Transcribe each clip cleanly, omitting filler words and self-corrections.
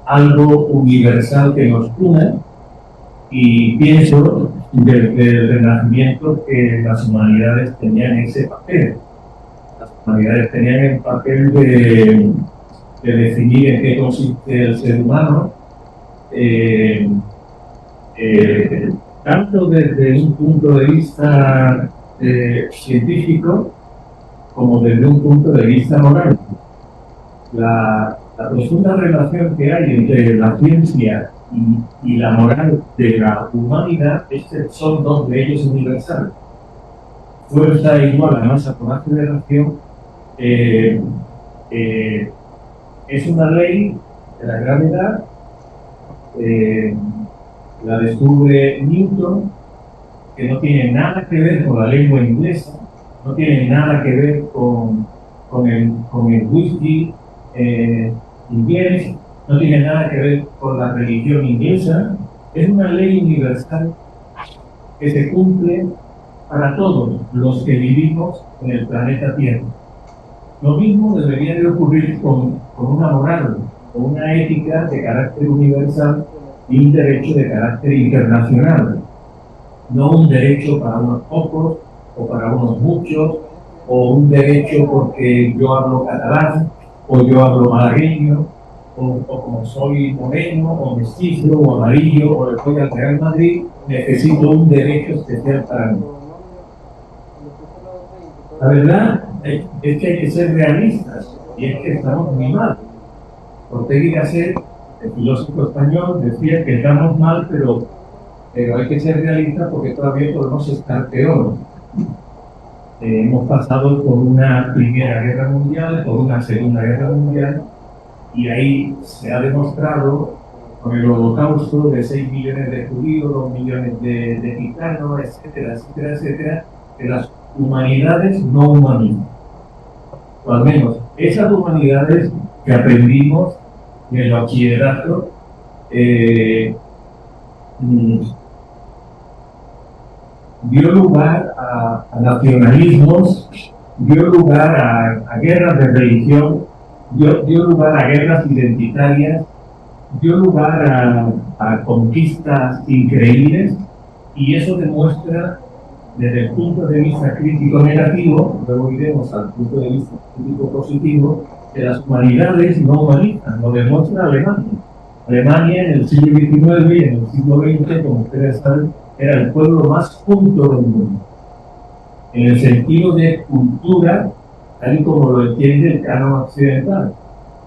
algo universal que nos une, y pienso desde el Renacimiento que las humanidades tenían ese papel. Las humanidades tenían el papel de definir en qué consiste el ser humano, tanto desde un punto de vista científico como desde un punto de vista moral. La profunda relación que hay entre la ciencia y la moral de la humanidad son dos leyes universales. Fuerza igual a masa por aceleración es una ley de la gravedad, la descubre Newton, que no tiene nada que ver con la lengua inglesa, no tiene nada que ver con el whisky inglés, no tiene nada que ver con la religión inglesa. Es una ley universal que se cumple para todos los que vivimos en el planeta Tierra. Lo mismo debería de ocurrir con una moral, con una ética de carácter universal y un derecho de carácter internacional. No un derecho para unos pocos o para unos muchos, o un derecho porque yo hablo catalán o yo hablo malagueño, o como soy moreno o mestizo o amarillo o le voy al Real Madrid, necesito un derecho especial para mí. La verdad es que hay que ser realistas, y es que estamos muy mal. Ortega y Gasset, el filósofo español, decía que estamos mal, pero hay que ser realistas porque todavía podemos estar peor. Hemos pasado por una Primera Guerra Mundial, por una Segunda Guerra Mundial, y ahí se ha demostrado con el holocausto de 6 millones de judíos, 2 millones de gitanos, etcétera, etcétera, etcétera, que las humanidades no humanizan. O al menos esas humanidades que aprendimos en el bachillerato dio lugar a nacionalismos, dio lugar a guerras de religión, dio lugar a guerras identitarias, dio lugar a conquistas increíbles, y eso demuestra desde el punto de vista crítico negativo, luego iremos al punto de vista crítico positivo, que las humanidades no humanizan. Lo demuestra Alemania. Alemania en el siglo XIX y en el siglo XX, como ustedes saben, era el pueblo más culto del mundo, en el sentido de cultura, tal y como lo entiende el canon occidental.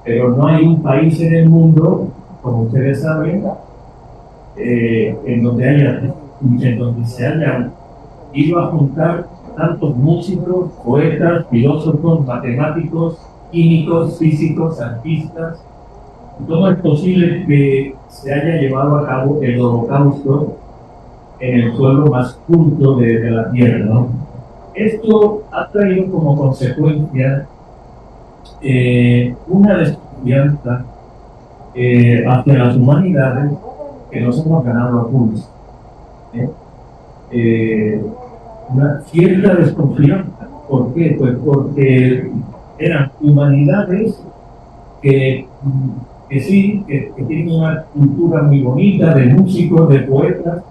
Pero no hay un país en el mundo, como ustedes saben, en donde se hayan ido a juntar tantos músicos, poetas, filósofos, matemáticos, químicos, físicos, artistas. ¿Cómo es posible que se haya llevado a cabo el holocausto en el pueblo más culto de la Tierra, ¿no? Esto ha traído como consecuencia una desconfianza hacia las humanidades que nos hemos ganado a pulso. Una cierta desconfianza. ¿Por qué? Pues porque eran humanidades que sí, que tienen una cultura muy bonita, de músicos, de poetas,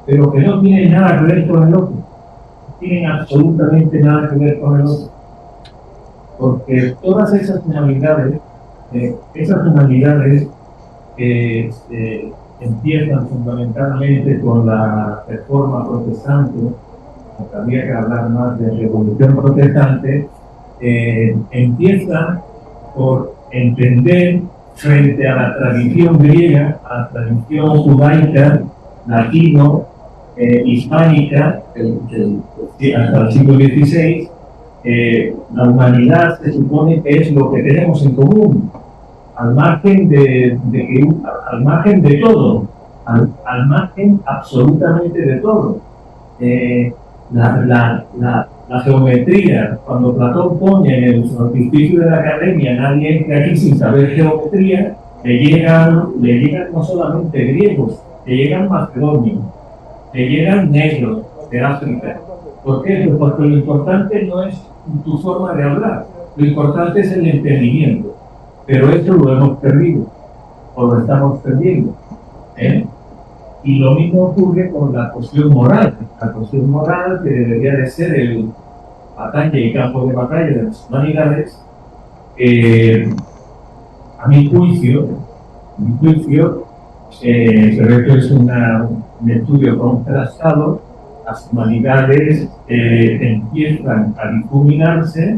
pero que no tienen nada que ver con el otro. No tienen absolutamente nada que ver con el otro. Porque todas esas humanidades empiezan fundamentalmente con la Reforma Protestante, aunque habría que hablar más de Revolución Protestante, empiezan por entender frente a la tradición griega, a la tradición judaica, latino, hispánica, hasta el siglo XVI, la humanidad se supone que es lo que tenemos en común, al margen de todo, al margen absolutamente de todo. La geometría, cuando Platón pone en el frontispicio de la academia, nadie entra aquí sin saber geometría, le llegan no solamente griegos, le llegan macedonios, le llegan negros de África. ¿Por qué? Pues porque lo importante no es tu forma de hablar, Lo importante es el entendimiento, pero esto lo hemos perdido, o lo estamos perdiendo. Y lo mismo ocurre con la cuestión moral. La cuestión moral, que debería de ser el batalla y campo de batalla de las humanidades, a mi juicio, pero esto es un estudio contrastado, las humanidades empiezan a difuminarse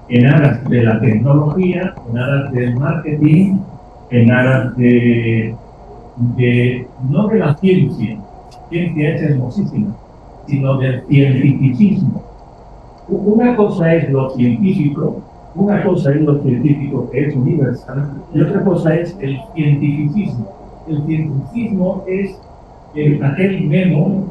en aras de la tecnología, en aras del marketing, en aras no de la ciencia es hermosísima, sino del cientificismo. Una cosa es lo científico, que es universal, y otra cosa es el cientificismo. El cientificismo es aquel memo,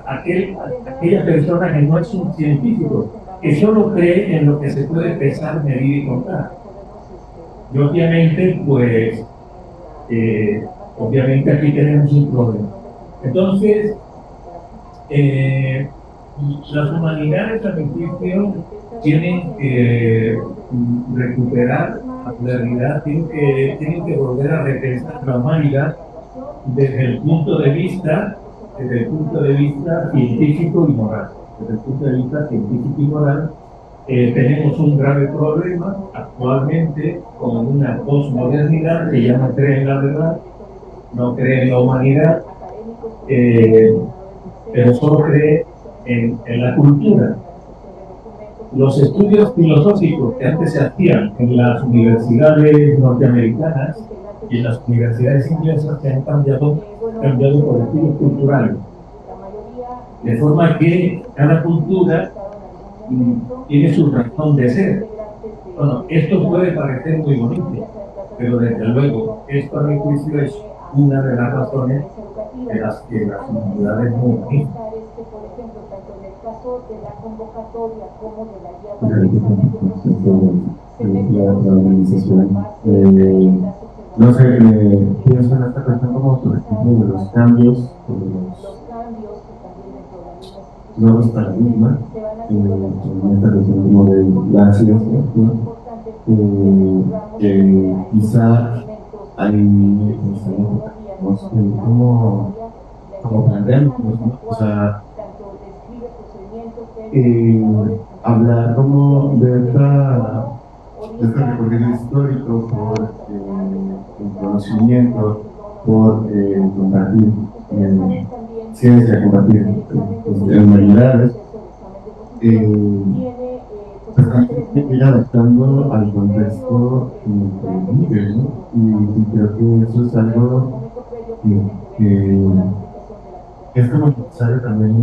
aquella persona que no es un científico, que solo cree en lo que se puede pesar, medir y contar. Y obviamente, pues, aquí tenemos un problema. Entonces, las humanidades, a mi juicio, tienen que recuperar la modernidad, tienen que volver a repensar la humanidad desde el punto de vista científico y moral. Desde el punto de vista científico y moral, tenemos un grave problema actualmente con una posmodernidad que ya no cree en la verdad, no cree en la humanidad, pero solo cree en la cultura. Los estudios filosóficos que antes se hacían en las universidades norteamericanas y en las universidades inglesas se han cambiado por estudios culturales. De forma que cada cultura tiene su razón de ser. Bueno, esto puede parecer muy bonito, pero desde luego, esto a mi juicio es una de las razones de las que las humanidades no unen. La organización, no sé, pienso en esta cuestión como por ejemplo de los cambios, los nuevos paradigmas, en esta cuestión como de la ciencia, que quizá hay como planteamos, ¿no? O sea, hablar como de este recorrido histórico por el conocimiento, por compartir ciencia, compartir humanidades, pues también ir adaptando al contexto en el que vive, ¿no? Y creo que eso es algo que es como necesario también,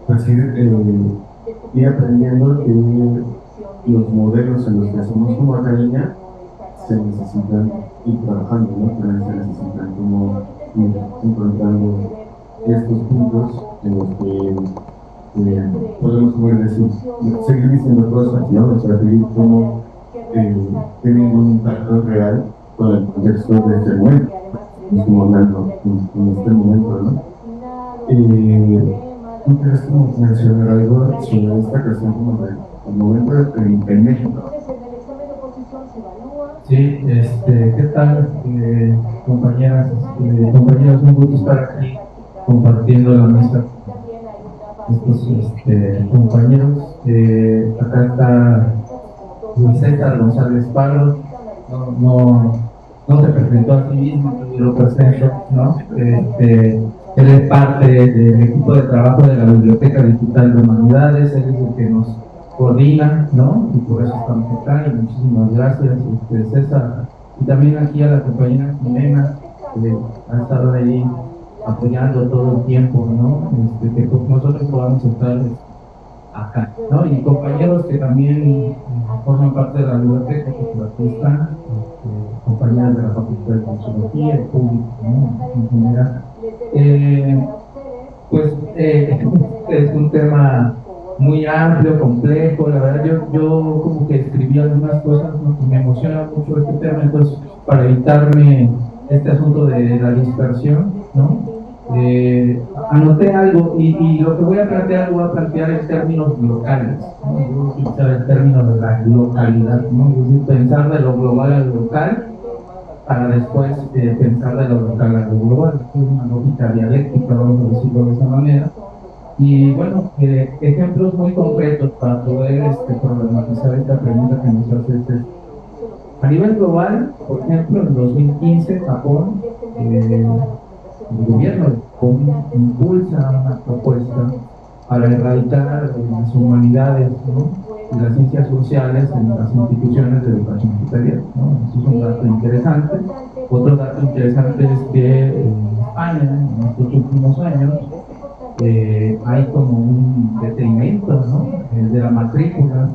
pues ir aprendiendo que los modelos en los que somos como academia se necesitan ir trabajando, ¿no? Pero se necesitan como ir encontrando estos puntos en los que podemos, como decir, seguir diciendo cosas, ¿no? O sea, seguir como teniendo un impacto real con el contexto de este momento, como hablando en este momento, ¿no? ¿Tú quieres como mencionar algo sobre esta cuestión como del momento en México? Sí, ¿qué tal, compañeras, compañeros? Un gusto estar aquí compartiendo la mesa con estos compañeros. Acá está Luis César González Pardo, no se presentó a sí mismo, yo lo presento, ¿no? Él es parte del equipo de trabajo de la Biblioteca Digital de Humanidades, él es el que nos coordina, ¿no? Y por eso estamos acá, y muchísimas gracias, César. Y también aquí a la compañera Jimena, que ha estado ahí apoyando todo el tiempo, ¿no? Que nosotros podamos estar acá, ¿no? Y compañeros que también forman parte de la biblioteca, que por aquí están, compañeros de la Facultad de Consultoría, el público, ¿no? En general. Pues es un tema muy amplio, complejo. La verdad, yo como que escribí algunas cosas, ¿no? Que me emociona mucho este tema, entonces para evitarme este asunto de la dispersión, ¿no? anoté algo y lo que voy a plantear lo voy a plantear en términos locales, ¿no? Voy a utilizar el término de la localidad, ¿no? Es decir, pensar de lo global a lo local para después pensar de lo local a lo global. Es una lógica dialéctica, vamos a decirlo de esa manera. Y bueno, ejemplos muy concretos para poder problematizar esta pregunta que nos hace este. A nivel global, por ejemplo, en 2015, Japón, el gobierno de Japón impulsa una propuesta para erradicar las humanidades, ¿no? Y las ciencias sociales en las instituciones de educación superior, ¿no? Eso es un dato interesante. Otro dato interesante es que en España, en estos últimos años, hay como un detrimento, ¿no? De la matrícula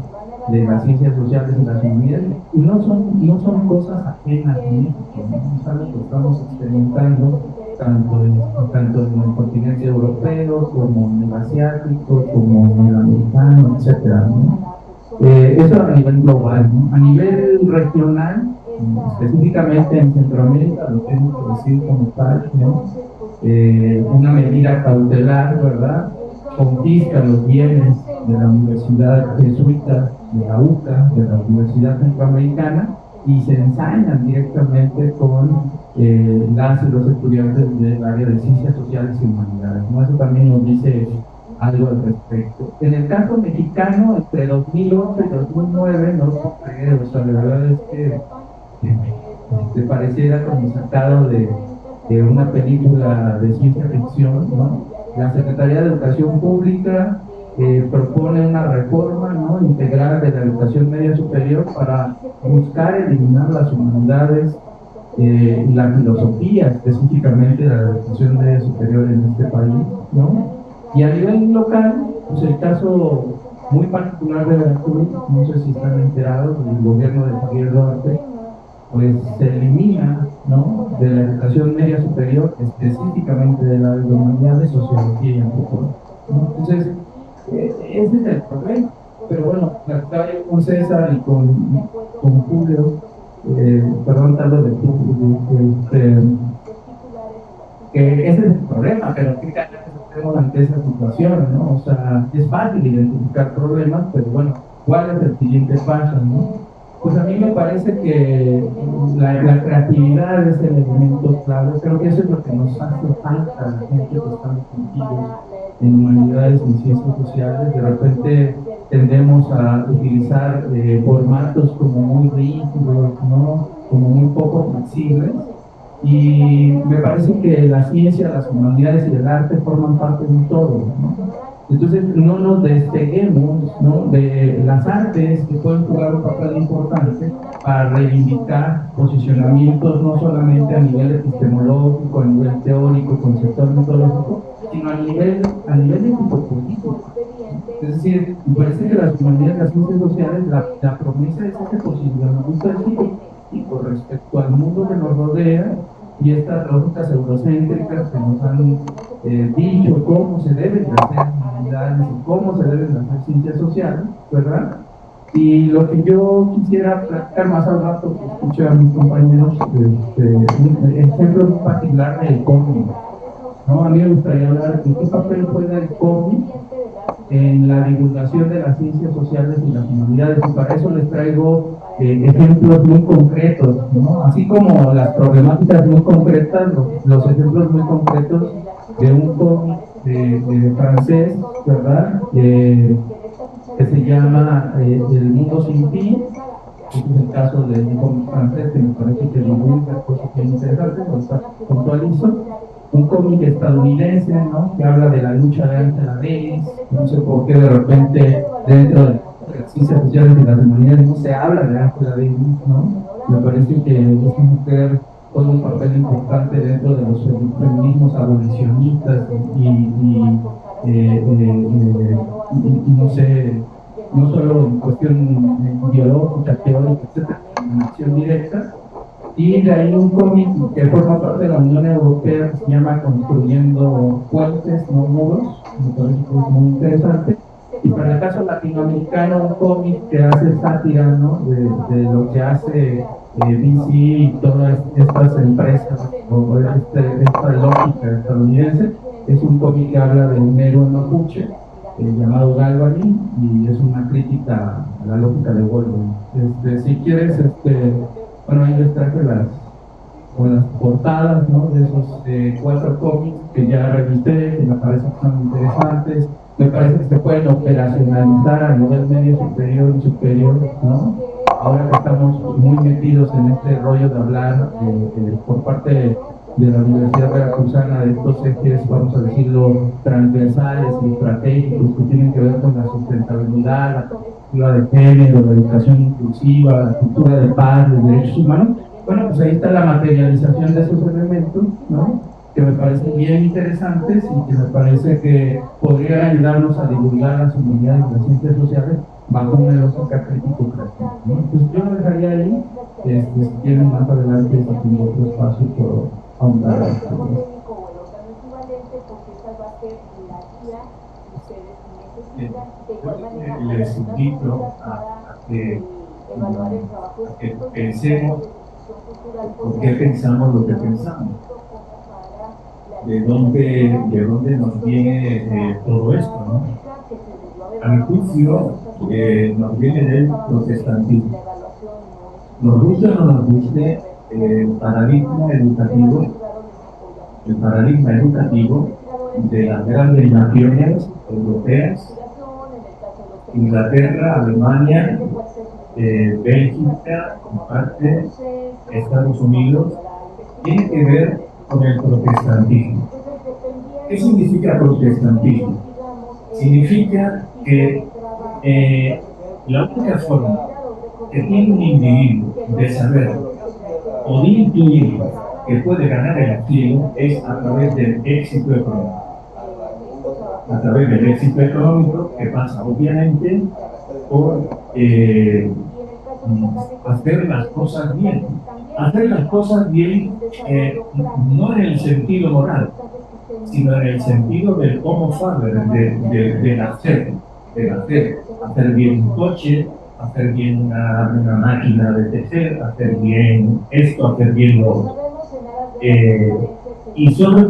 de las ciencias sociales y las humanidades, y no son cosas ajenas a México, ¿no? Es algo que estamos experimentando tanto en el continente europeo, como en el asiático, como en el americano, etcétera, ¿no? Eso a nivel global, ¿no? A nivel regional, específicamente en Centroamérica, lo tengo que decir como tal, ¿no? Una medida cautelar, ¿verdad? Confisca los bienes de la Universidad Jesuita, de la UCA, de la Universidad Centroamericana, y se ensañan directamente con las y los estudiantes del área de ciencias sociales y humanidades, ¿no? Eso también nos dice algo al respecto. En el caso mexicano, entre 2008 y 2009, no sucede, o sea, la verdad es que pareciera como sacado de una película de ciencia ficción, ¿no? La Secretaría de Educación Pública propone una reforma, ¿no? Integral de la educación media superior para buscar eliminar las humanidades y la filosofía, específicamente de la educación media superior en este país, ¿no? Y a nivel local, pues el caso muy particular de Veracruz, no sé si están enterados, el gobierno de Javier Duarte, pues se elimina, ¿no? De la educación media superior, específicamente de la humanidades, sociología y antropología, ¿no? Entonces, ese es el problema. Pero bueno, platicaba yo con César y con Julio, perdón, tal vez de que ese es el problema, pero ¿qué caras hacemos ante esa situación, ¿no? O sea, es fácil identificar problemas, pero bueno, ¿cuál es el siguiente paso, no? Pues a mí me parece que la creatividad es el elemento clave. Creo que eso es lo que nos hace falta a la gente que estamos metidos en humanidades y ciencias sociales. De repente tendemos a utilizar formatos como muy rígidos, ¿no? Como muy poco flexibles. Y me parece que la ciencia, las humanidades y el arte forman parte de un todo, ¿no? Entonces no nos despeguemos, ¿no? De las artes que pueden jugar un papel importante para reivindicar posicionamientos no solamente a nivel epistemológico, a nivel teórico, conceptual, metodológico, sino a nivel de tipo político. Es decir, me parece que las humanidades y las ciencias sociales, la promesa es este posicionamiento de tipo político respecto al mundo que nos rodea y estas lógicas eurocéntricas que nos han dicho cómo se deben de hacer humanidades y cómo se deben de hacer ciencias sociales, ¿verdad? Y lo que yo quisiera platicar más al rato, que escuché a mis compañeros, un ejemplo muy particular del cómic, ¿no? A mí me gustaría hablar de qué papel juega el cómic en la divulgación de las ciencias sociales y las humanidades, y para eso les traigo ejemplos muy concretos, ¿no? Así como las problemáticas muy concretas, los ejemplos muy concretos de un cómic de francés, ¿verdad? Que se llama El mundo sin fin. Este es el caso de un cómic francés que me parece que lo única cosa que es interesante, lo puntualizo. Un cómic estadounidense, ¿no? Que habla de la lucha de Angela Davis. No sé por qué de repente dentro de las ciencias sociales y las humanidades no se habla de Angela Davis, ¿no? Me parece que esta mujer juega un papel importante dentro de los feminismos abolicionistas y no sé, no solo en cuestión ideológica, teórica, etcétera, sino en acción directa. Y de ahí un cómic que forma parte de la Unión Europea que se llama Construyendo Puentes, no muros, me parece que es muy interesante. Y para el caso latinoamericano, un cómic que hace sátira, ¿no? de lo que hace DC y todas estas empresas o esta lógica estadounidense. Es un cómic que habla de un héroe mapuche llamado Galvani y es una crítica a la lógica de Wolverine. Si quieres, bueno, ahí les traje las portadas, ¿no?, de esos 4 cómics que ya revisé, que me parecen que son interesantes. Me parece que se pueden operacionalizar a nivel medio superior y superior, ¿no? Ahora que estamos muy metidos en este rollo de hablar por parte de la Universidad Veracruzana de estos ejes, vamos a decirlo, transversales y estratégicos que tienen que ver con la sustentabilidad, la perspectiva de género, la educación inclusiva, la cultura de paz, los derechos humanos. Bueno, pues ahí está la materialización de esos elementos, ¿no?, que me parecen bien interesantes y que me parece que podrían ayudarnos a divulgar las humanidades y las ciencias sociales bajo una lógica crítico-creativa, ¿no? Entonces yo lo dejaría ahí. Si quieren más adelante, si tengo otro espacio, puedo ahondar. Les invito a que pensemos por qué pensamos lo que pensamos. ¿De dónde nos viene todo esto, ¿no? A mi juicio, nos viene del protestantismo. Nos guste o no nos guste, el paradigma educativo de las grandes naciones europeas, Inglaterra, Alemania, Bélgica, en parte, Estados Unidos, tiene que ver con el protestantismo. ¿Qué significa protestantismo? Significa que la única forma que tiene un individuo de saber o de intuir que puede ganar el cielo es a través del éxito económico. A través del éxito económico, que pasa obviamente por hacer las cosas bien. Hacer las cosas bien no en el sentido moral, sino en el sentido del homo faber, del hacer, hacer bien un coche, hacer bien una máquina de tejer, hacer bien esto, hacer bien lo otro. Y sobre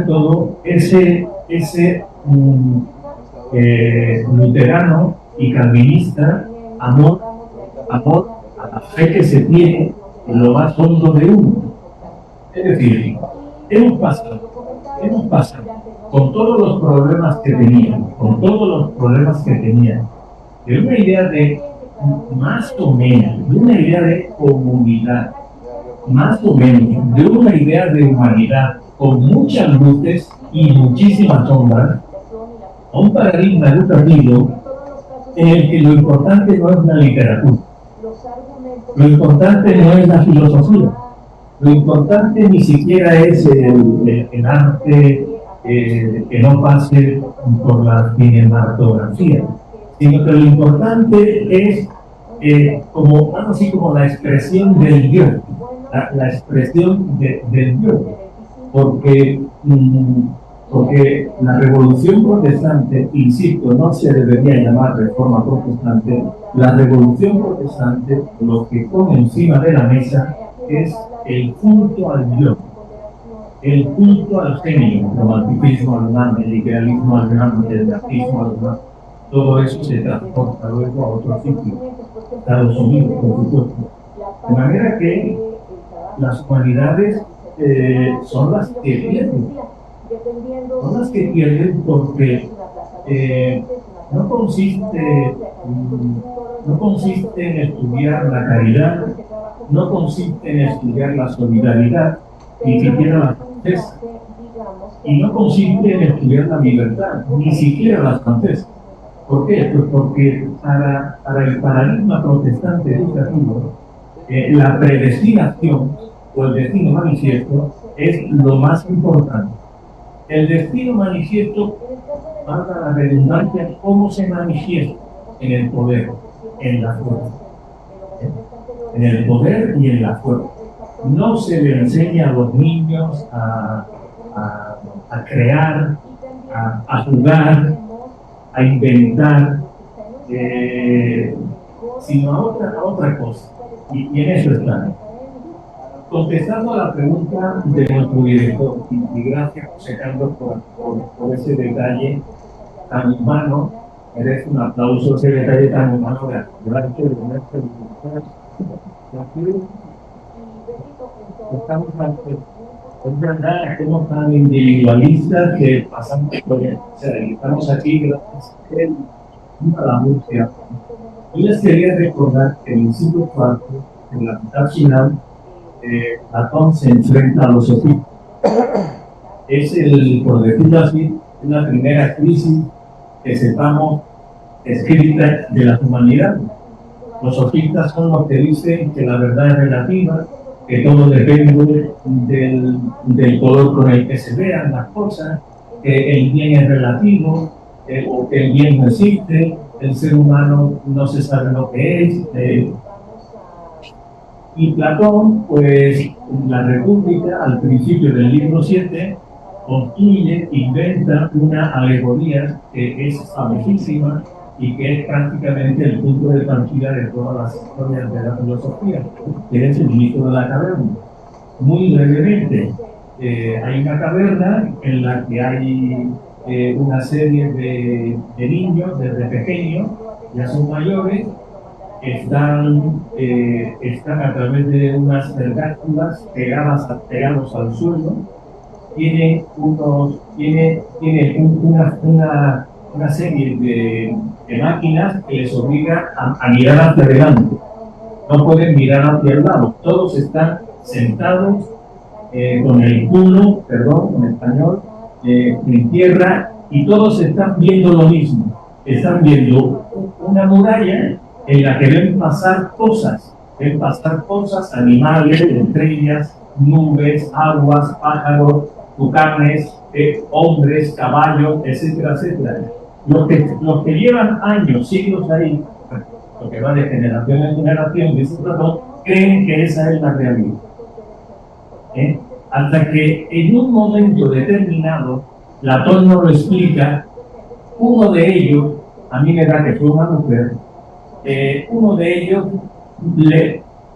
todo ese luterano y calvinista amor a la fe que se tiene en lo más hondo de uno. Es decir, hemos pasado con todos los problemas que teníamos, de una idea de más o menos, de una idea de comunidad, más o menos, de una idea de humanidad con muchas luces y muchísimas sombras, a un paradigma educativo en el que lo importante no es la literatura, lo importante no es la filosofía, lo importante ni siquiera es el arte que no pase por la cinematografía, sino que lo importante es algo así como la expresión del yo, la expresión del yo, porque la revolución protestante, insisto, no se debería llamar reforma protestante. La revolución protestante lo que pone encima de la mesa es el culto al yo, el culto al genio, el romanticismo alemán, el liberalismo alemán, el nazismo alemán. Todo eso se transporta luego a otro sitio, Estados Unidos, por supuesto. De manera que las humanidades son las que pierden. Son las que pierden porque no consiste en estudiar la caridad, no consiste en estudiar la solidaridad, ni siquiera la francesa, y no consiste en estudiar la libertad, ni siquiera la francesa. ¿Por qué? Pues porque para el paradigma protestante educativo, la predestinación o el destino manifiesto es lo más importante. El destino manifiesto, valga la redundancia, cómo se manifiesta en el poder, en la fuerza. En el poder y en la fuerza. No se le enseña a los niños a crear, a jugar, a inventar, sino a otra cosa. y en eso están. Contestando a la pregunta de nuestro director, y gracias José Carlos por ese detalle tan humano, merece un aplauso ese detalle tan humano de estamos es verdad, somos tan individualistas que pasamos por él. O sea, estamos aquí gracias a la música. Yo les quería recordar que en el siglo IV, en la mitad final, Platón se enfrenta a los sofistas. Es por decirlo así, la primera crisis que sepamos escrita de la humanidad. Los sofistas son los que dicen que la verdad es relativa, que todo depende del color con el que se vean las cosas, que el bien es relativo, o que el bien no existe, el ser humano no se sabe lo que es. Y Platón, pues, en la República, al principio del libro 7, construye, inventa una alegoría que es famosísima y que es prácticamente el punto de partida de todas las historias de la filosofía, que es el mito de la caverna. Muy brevemente, hay una caverna en la que hay una serie de niños desde pequeños, ya son mayores, están a través de unas vergáculas pegados al suelo, tienen una serie de máquinas que les obliga a mirar hacia adelante. No pueden mirar hacia el lado. Todos están sentados con el culo, perdón, en español, en tierra, y todos están viendo lo mismo. Están viendo una muralla en la que ven pasar cosas, animales, estrellas, nubes, aguas, pájaros, tucanes, hombres, caballos, etcétera, etcétera. Los que llevan años, siglos ahí, lo que va de generación en generación, dice Platón, creen que esa es la realidad. Hasta que en un momento determinado, Platón nos lo explica, uno de ellos, a mí me da que fue una mujer, uno de ellos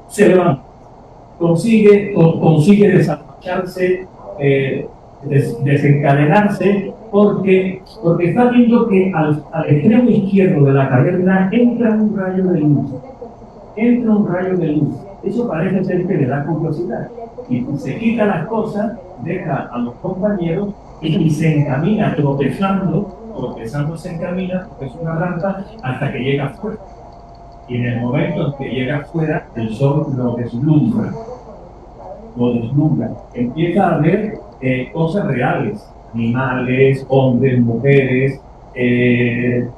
se levanta, consigue desarrollarse, desencadenarse, porque está viendo que al extremo izquierdo de la caverna entra un rayo de luz. Eso parece ser que le da curiosidad. Y se quita las cosas, deja a los compañeros y se encamina tropezando se encamina, porque es una rampa, hasta que llega afuera. Y en el momento en que llega afuera, el sol lo deslumbra. Empieza a ver cosas reales, animales, hombres, mujeres,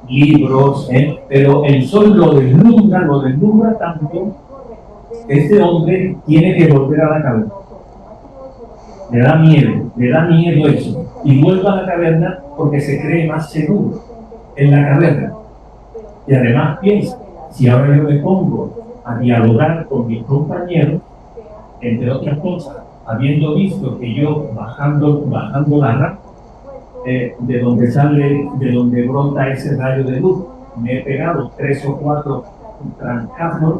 libros, pero el sol lo deslumbra tanto que este hombre tiene que volver a la caverna. Le da miedo eso, y vuelve a la caverna porque se cree más seguro en la caverna. Y además piensa, si ahora yo me pongo a dialogar con mis compañeros, entre otras cosas, habiendo visto que yo bajando la rampa, de donde brota ese rayo de luz, me he pegado 3 o 4 trancazos,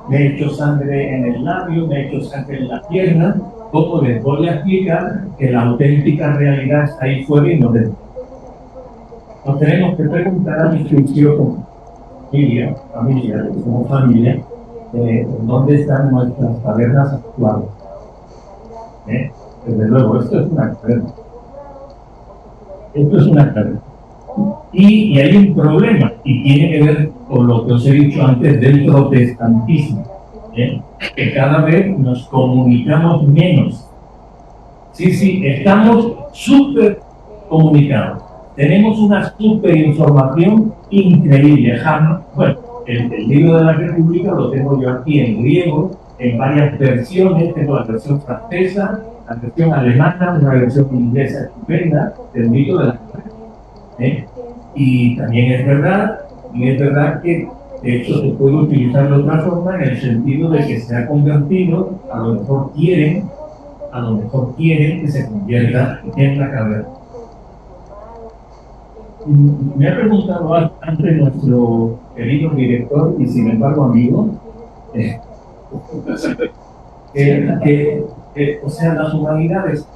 me he hecho sangre en el labio, me he hecho sangre en la pierna. ¿Cómo les voy a explicar que la auténtica realidad está ahí fuera y no dentro? Nos tenemos que preguntar a mi juicio como familia, ¿dónde están nuestras cavernas actuales? Desde luego, esto es una caverna. Y hay un problema, y tiene que ver con lo que os he dicho antes del protestantismo, que cada vez nos comunicamos menos. Sí, estamos súper comunicados. Tenemos una súper información increíble. Bueno, el libro de la República lo tengo yo aquí en griego, en varias versiones. Tengo la versión francesa, la versión alemana, una versión inglesa estupenda del mito de la República. Y también es verdad que de hecho se puede utilizar de otra forma, en el sentido de que se ha convertido, a lo mejor quieren que se convierta en la caverna. Me ha preguntado antes nuestro querido director y sin embargo amigo, O sea, las humanidades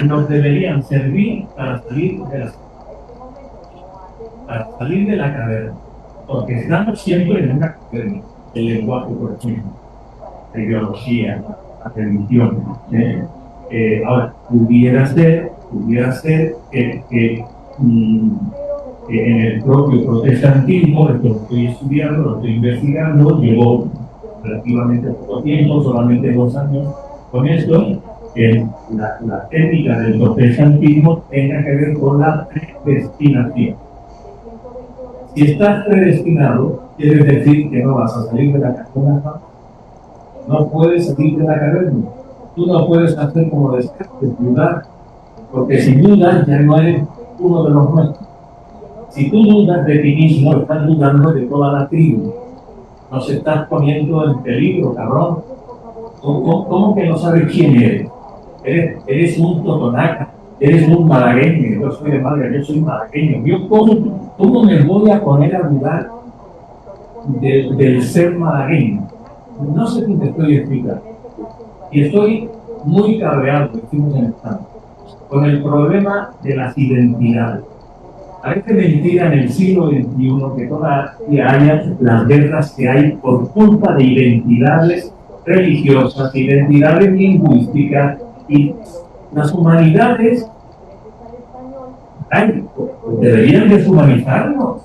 nos deberían servir para salir de la caverna, porque estamos siempre en una caverna. El lenguaje, por ejemplo, la ideología, la religión. Ahora, pudiera ser que en el propio protestantismo, esto lo estoy estudiando, lo estoy investigando, llevo relativamente poco tiempo, solamente 2 años con esto, que la técnica del protestantismo tenga que ver con la predestinación. Si estás predestinado, quiere decir que no vas a salir de la caverna, no puedes salir de la caverna. Tú no puedes hacer como Descartes, dudar, porque si dudas ya no eres uno de los nuestros. Si tú dudas de ti mismo, estás dudando de toda la tribu. Nos estás poniendo en peligro, cabrón. ¿Cómo que no sabes quién eres? Eres un totonaca, eres un malagueño. Yo soy de Málaga, yo soy malagueño. Yo, ¿cómo me voy a poner a dudar del ser malagueño? No sé si te estoy explicando. Y estoy muy cabreado, decimos en España, con el problema de las identidades. Parece mentira en el siglo XXI que todavía haya las guerras que hay por culpa de identidades religiosas, identidades lingüísticas, y las humanidades deberían deshumanizarnos.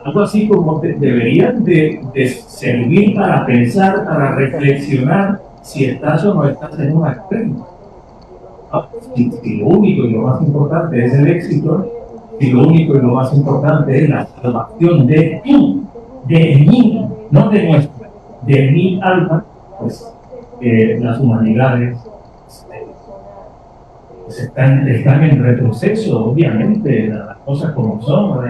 Algo así como deberían de servir para pensar, para reflexionar si estás o no estás en una extrema. Si lo único y lo más importante es el éxito, si lo único y lo más importante es la salvación de mí, no de nuestra, de mi alma, pues las humanidades están en retroceso, obviamente, las cosas como son.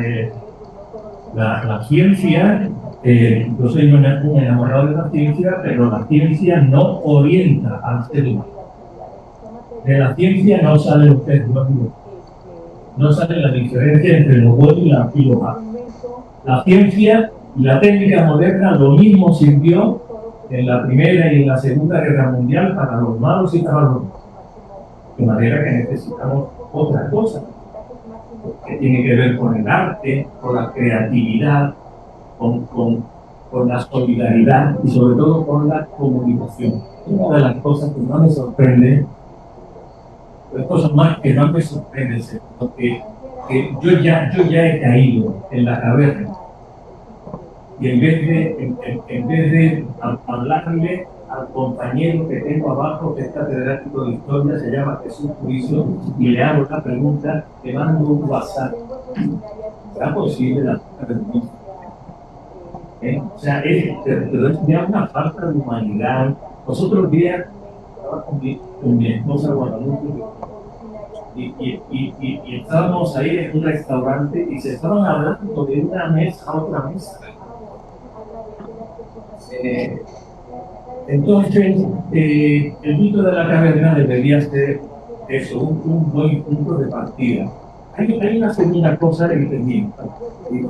La ciencia, yo soy un enamorado de la ciencia, pero la ciencia no orienta al ser humano. De la ciencia no sale usted, no sale la diferencia entre lo bueno y lo malo. La ciencia y la técnica moderna lo mismo sirvió en la Primera y en la Segunda Guerra Mundial para los malos y para los buenos. De manera que necesitamos otra cosa, que tiene que ver con el arte, con la creatividad, con la solidaridad y sobre todo con la comunicación. Una de las cosas que no me sorprende, las cosas más que no me sorprenden, porque yo ya he caído en la caverna y en vez de hablarle al compañero que tengo abajo, que es catedrático de historia, se llama Jesús Turizo, y le hago la pregunta, le mando un WhatsApp. ¿Será posible la pregunta? O sea, es ya una falta de humanidad. Los otros días estaba con mi esposa Guadalupe y estábamos ahí en un restaurante y se estaban hablando de una mesa a otra mesa. Entonces, el mito de la caverna debería ser eso, un buen punto de partida. Hay una segunda cosa entendida,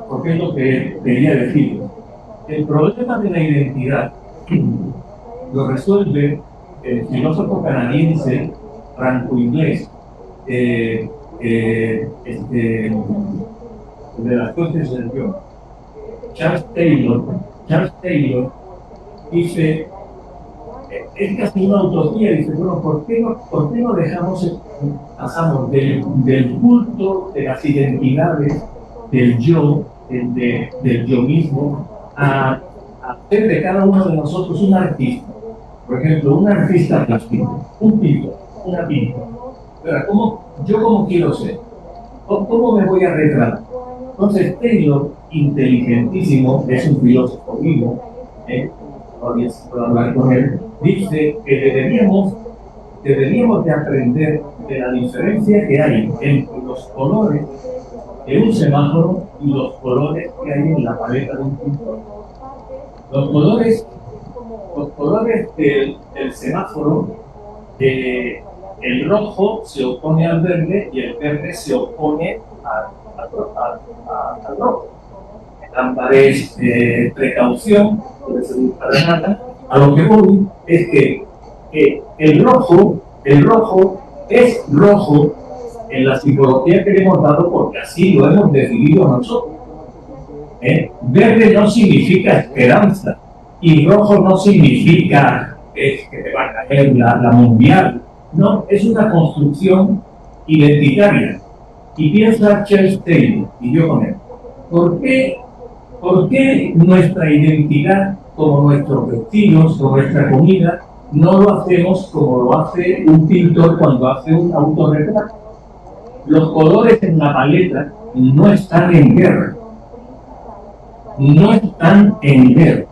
porque es lo que quería decir. El problema de la identidad lo resuelve el filósofo canadiense franco-inglés, de las fuentes del yo, Charles Taylor dice, es casi una utopía, dice, bueno, ¿por qué no pasamos del culto de las identidades, del yo, del yo mismo, a hacer de cada uno de nosotros un artista? Por ejemplo, un artista plástico, un pintor, una pintora. Pero ¿cómo quiero ser? ¿Cómo me voy a retratar? Entonces, Taylor, inteligentísimo, es un filósofo vivo, todavía se puede hablar con él, dice que deberíamos de aprender de la diferencia que hay entre los colores de un semáforo y los colores que hay en la paleta de un pintor. Los colores del semáforo, el rojo se opone al verde y el verde se opone al rojo. El ámbar es precaución, puede servir para nada. A lo que voy es que el rojo es rojo en la psicología que le hemos dado porque así lo hemos decidido nosotros. Verde no significa esperanza y rojo no significa que te va a caer la mundial. No, es una construcción identitaria. Y piensa Charles Taylor, y yo con él, ¿por qué nuestra identidad, como nuestros vestidos, como nuestra comida, no lo hacemos como lo hace un pintor cuando hace un autorretrato? Los colores en la paleta no están en guerra. No están en guerra.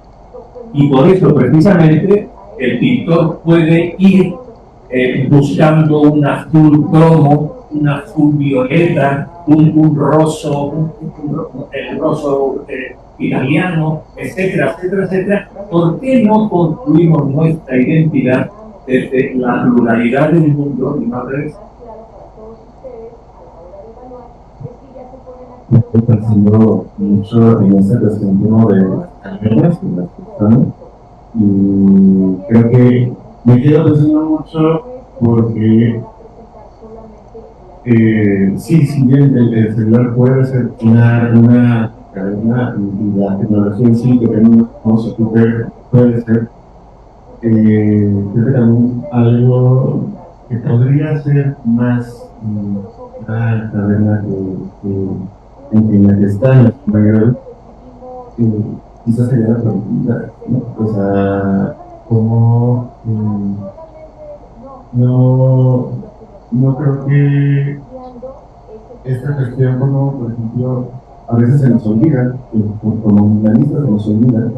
Y por eso, precisamente, el pintor puede ir buscando un azul cromo, un azul violeta, un roso, el roso italiano, etcétera, etcétera, etcétera. ¿Por qué no construimos nuestra identidad desde la pluralidad del mundo y no al revés? Estoy pensando mucho en esa cuestión como de las carreras de las personas y creo que me quedo pensando mucho porque sí, si bien el celular puede ser una cadena y la tecnología en sí que tenemos como super puede ser, creo que también algo que podría ser más una cadena en la que están los mayores, quizás sería la productividad, ¿no? O sea, como no creo que esta cuestión como, por ejemplo, a veces se nos olvida, como humanistas se nos olvida,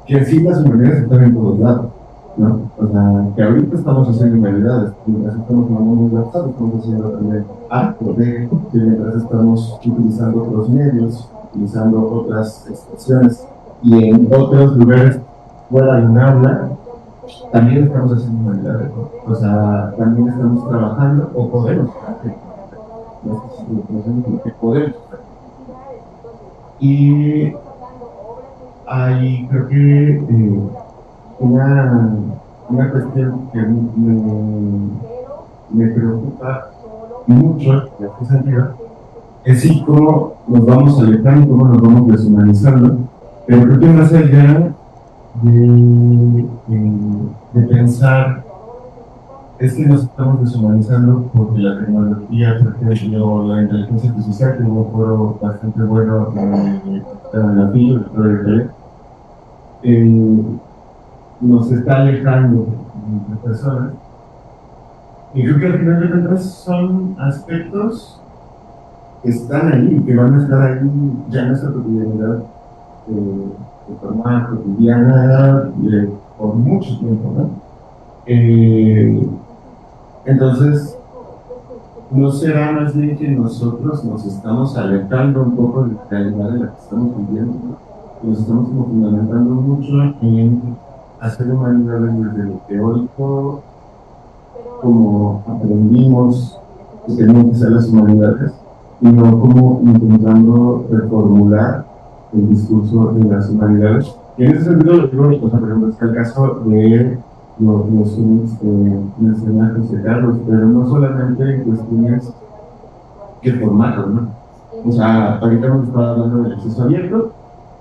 que sí las humanidades están en todos lados, ¿no? O sea, que ahorita estamos haciendo humanidades, mientras estamos mandando un WhatsApp, estamos haciendo también actos de que mientras estamos utilizando otros medios, utilizando otras expresiones y en otros lugares fuera de un habla, también estamos haciendo humanidades, ¿no? O sea, también estamos trabajando o podemos hacer, no sé si podemos hacer. Y hay, creo que una cuestión que me preocupa mucho en este sentido es sí cómo nos vamos alejando, cómo nos vamos deshumanizando, pero creo que más allá de pensar es que nos estamos deshumanizando porque la tecnología, por ejemplo, la inteligencia artificial, que hubo un foro bastante bueno en la FIO, el foro de Tele, nos está alejando de personas. Y creo que al final de cuentas son aspectos que están ahí, que van a estar ahí ya en nuestra cotidianidad de forma cotidiana por mucho tiempo, ¿no? Entonces, ¿no será más bien que nosotros nos estamos alejando un poco de la realidad en la que estamos viviendo? Nos estamos como fundamentando mucho en hacer humanidades desde lo teórico, como aprendimos que tenían que ser las humanidades, y no como intentando reformular el discurso de las humanidades. Y en ese sentido, lo digo, o sea, por ejemplo, está el caso de los mencionar José Carlos, pero no solamente en cuestiones de formato, ¿no? O sea, ahorita hemos estado hablando del acceso abierto,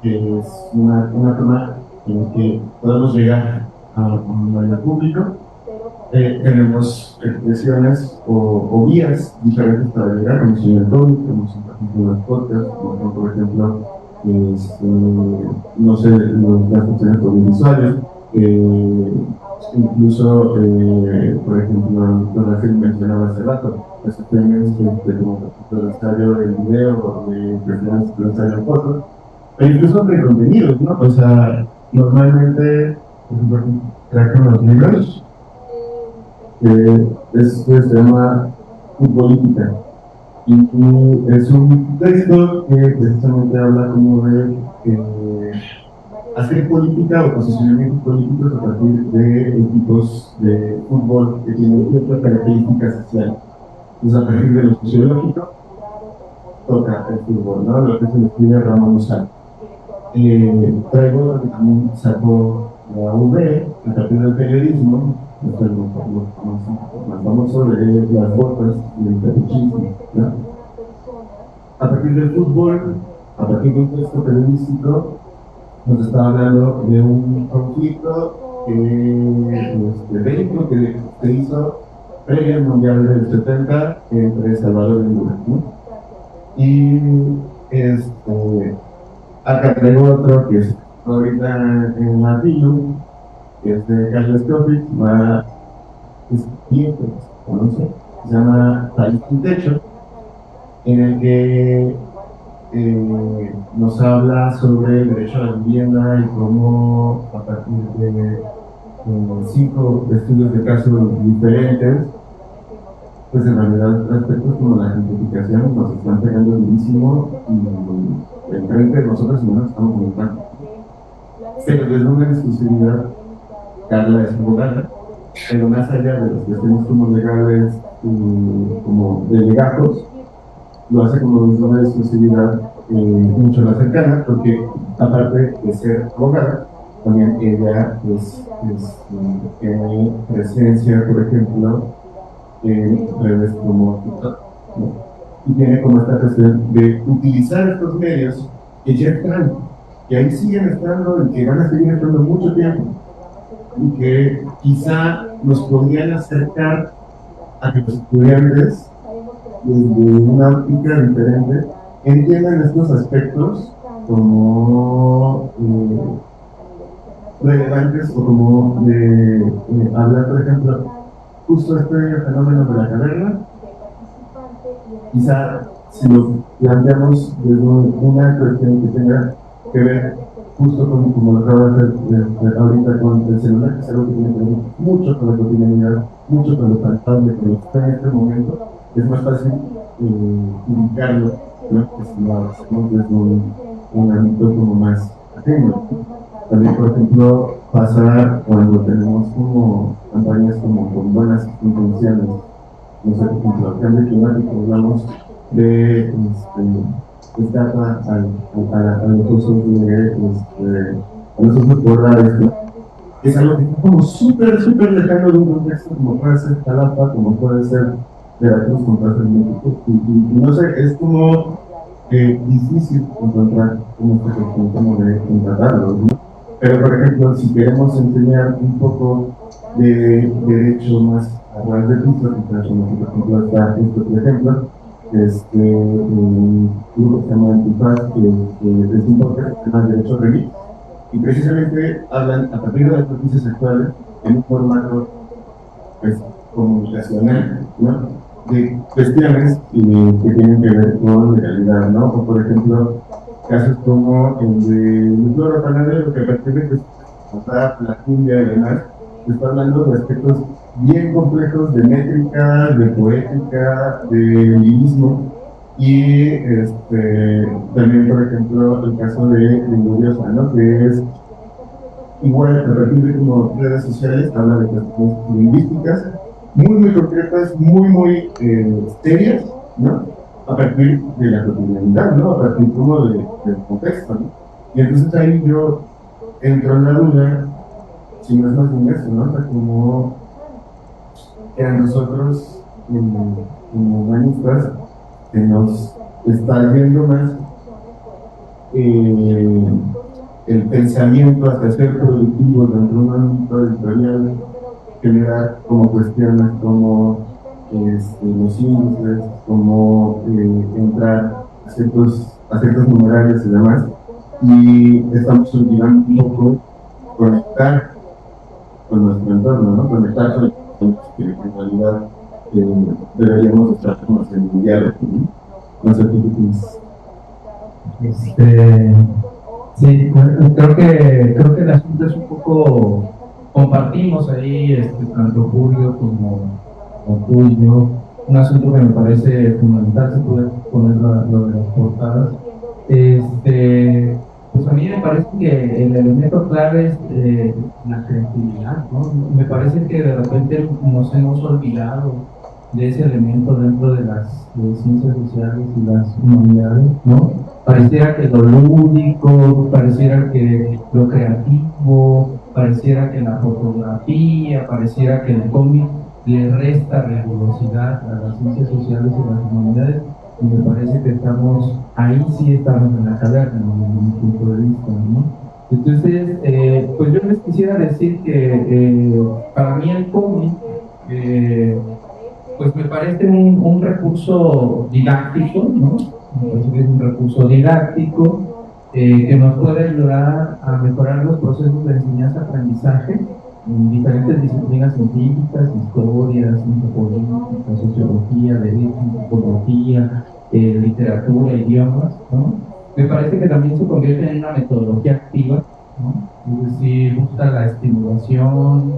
que es una forma en la que podemos llegar a un mayor público. Tenemos expresiones o vías diferentes para llegar, como si el cómic, como si por ejemplo los podcasts, como por ejemplo no sé, las cuestiones audiovisuales, incluso por ejemplo lo que mencionaba hace rato, las cuestiones como por ejemplo el ensayo del video o de cuestiones del ensayo en fotos, e incluso de contenidos, ¿no? O sea, normalmente, por ejemplo, traen los libros, esto se llama Futbolítica, y es un texto que precisamente habla como de hacer política o posicionamientos políticos a partir de equipos de fútbol que tienen ciertas características sociales. Entonces, a partir de lo sociológico, toca el fútbol, ¿no? Lo que se le escribe Ramón Lozano. traigo lo que también sacó la UB a partir del periodismo, lo más famoso de las botas y el capuchismo, ¿no? A partir del fútbol, a partir de un texto periodístico, nos está hablando de un conflicto bélico que se hizo previo al Mundial del 70 entre Salvador y Honduras, ¿no? Y acá tengo otro que es ahorita en la FILU, que es de Carlos Kovic, es bien, conoce, se llama País sin Techo, en el que nos habla sobre el derecho a la vivienda y cómo a partir de 5 estudios de casos diferentes, pues en realidad aspectos como la gentrificación nos están pegando durísimo y enfrente de nosotros no nos estamos comunicando. Pero desde una exclusividad, Carla es abogada, pero más allá de los que estemos como legales y como delegados, lo hace como desde una exclusividad mucho más cercana, porque aparte de ser abogada, también ella tiene presencia, por ejemplo, en redes como TikTok, ¿no? Y tiene como esta cuestión de utilizar estos medios que ya están, que ahí siguen estando y que van a seguir estando mucho tiempo, y que quizá nos podrían acercar a que los estudiantes, desde una óptica diferente, entiendan estos aspectos como relevantes o como de hablar, por ejemplo, justo este fenómeno de la caverna. Quizá si lo planteamos desde una cuestión que tenga que ver justo como lo acabo de hacer ahorita con el celular, que es algo que tiene que ver mucho con la cotidianidad, mucho con lo palpable, con lo que está en este momento, es más fácil ubicarlo, ¿no? Que si lo hacemos desde un ámbito como más ajeno. También, por ejemplo, pasa cuando tenemos como campañas como con buenas intenciones, no sé, por ejemplo, el cambio climático, hablamos de escapa a los usos a los usos borrales, ¿no? Es algo que está como súper lejano de un contexto como puede ser Jalapa, como puede ser Veracruz, como puede ser México, y no sé, es como difícil encontrar como esta cuestión como de tratarlo, ¿no? Pero, por ejemplo, si queremos enseñar un poco de derecho más a ras de piso, por ejemplo, está esto, por ejemplo, un grupo que se llama Antifaz, que es un podcast que se llama Derecho Remix, y precisamente hablan a partir de las noticias sexuales en un formato pues, comunicacional, ¿no? De cuestiones que tienen que ver con legalidad, ¿no? O por ejemplo, casos como el de un floro panadero que a partir de que la cumbia y demás, está hablando de aspectos bien complejos de métrica, de poética, de lirismo, y también, por ejemplo, el caso de Linguriosa, ¿no? Que es igual a partir de como redes sociales, habla de cuestiones lingüísticas muy concretas, muy serias, ¿no? A partir de la cotidianidad, ¿no? A partir como del contexto, ¿no? Y entonces ahí yo entro en la duda, si no es más bien eso, ¿no? O sea, como que a nosotros, como humanistas, que nos está yendo más el pensamiento hacia ser productivo dentro de un ámbito editorial, generar como cuestiones como los índices, como entrar a ciertos numerarios y demás, y estamos olvidando un poco conectar con nuestro entorno, ¿no? Conectar con que en realidad deberíamos estar como en un diálogo, ¿no? No sé qué piensas. Sí, creo que el asunto es un poco, compartimos ahí, tanto Julio como tú y yo, un asunto que me parece fundamental, se puede poner lo de las portadas. Pues a mí me parece que el elemento clave es la creatividad, ¿no? Me parece que de repente nos hemos olvidado de ese elemento dentro de las ciencias sociales y las humanidades, ¿no? pareciera que lo lúdico, pareciera que lo creativo, pareciera que la fotografía, pareciera que el cómic le resta rigurosidad a las ciencias sociales y las humanidades, y me parece que ahí sí estamos en la caverna, desde mi punto de vista, ¿no? Entonces, pues yo les quisiera decir que para mí el cómic, pues me parece un recurso didáctico, ¿no? Me parece que es un recurso didáctico que nos puede ayudar a mejorar los procesos de enseñanza-aprendizaje en diferentes disciplinas científicas, historia, ciencia política, sociología, derecho, antropología, literatura, idiomas, ¿no? Me parece que también se convierte en una metodología activa, ¿no? Es decir, busca la estimulación,